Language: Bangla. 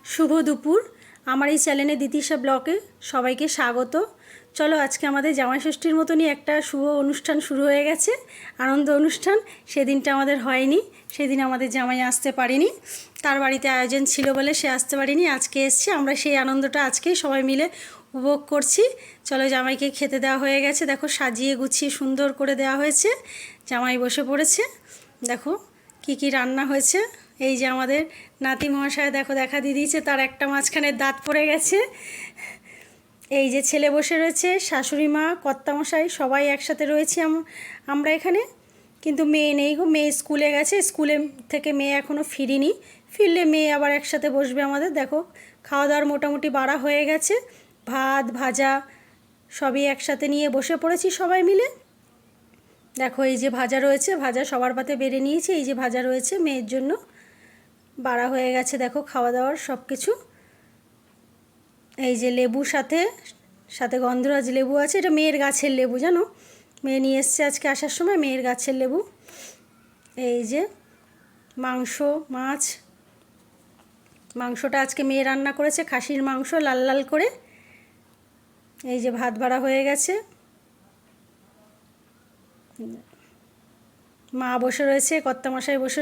শুভ দুপুর। আমার এই চ্যানেলে দিতিশা ব্লগে সবাইকে স্বাগত। চলো, আজকে আমাদের জামাই ষষ্ঠীর মতনই একটা শুভ অনুষ্ঠান শুরু হয়ে গেছে, আনন্দ অনুষ্ঠান। সেদিনটা আমাদের হয়নি, সেদিন আমাদের জামাই আসতে পারেনি, তার বাড়িতে আয়োজন ছিল বলে সে আসতে পারেনি। আজকে এসছে, আমরা সেই আনন্দটা আজকে সবাই মিলে উপভোগ করছি। চলো, জামাইকে খেতে দেওয়া হয়ে গেছে, দেখো সাজিয়ে গুছিয়ে সুন্দর করে দেওয়া হয়েছে। জামাই বসে পড়েছে, দেখো কি কি রান্না হয়েছে। এই যে আমাদের নাতি মহাশয় দেখো দেখা দিয়ে দিয়েছে, তার একটা মাঝখানে দাঁত পড়ে গেছে। এই যে ছেলে বসে রয়েছে, শাশুড়ি মা, কর্তামশাই সবাই একসাথে রয়েছি আমরা এখানে। কিন্তু মেয়ে নেই গো, মেয়ে স্কুলে গেছে, স্কুলে থেকে মেয়ে এখনও ফিরিনি। ফিরলে মেয়ে আবার একসাথে বসবে আমাদের। দেখো খাওয়া দাওয়ার মোটামুটি বাড়া হয়ে গেছে, ভাত ভাজা সবই একসাথে নিয়ে বসে পড়েছি সবাই মিলে। দেখো এই যে ভাজা রয়েছে, ভাজা সবার পাতে বেড়ে নিয়েছি। এই যে ভাজা রয়েছে মেয়ের জন্য, বাড়া হয়ে গেছে। দেখো খাওয়া দাওয়ার সব কিছু। এই যে লেবু সাথে সাথে গন্ধরাজ লেবু আছে, এটা মেয়ের গাছের লেবু জানো, মেয়ে নিয়ে এসছে আজকে আসার সময়, মেয়ের গাছের লেবু। এই যে মাংস, মাছ, মাংসটা আজকে মেয়ে রান্না করেছে, খাসির মাংস লাল লাল করে। এই যে ভাত বাড়া হয়ে গেছে, মা বসে রয়েছে, কর্তামশাই বসে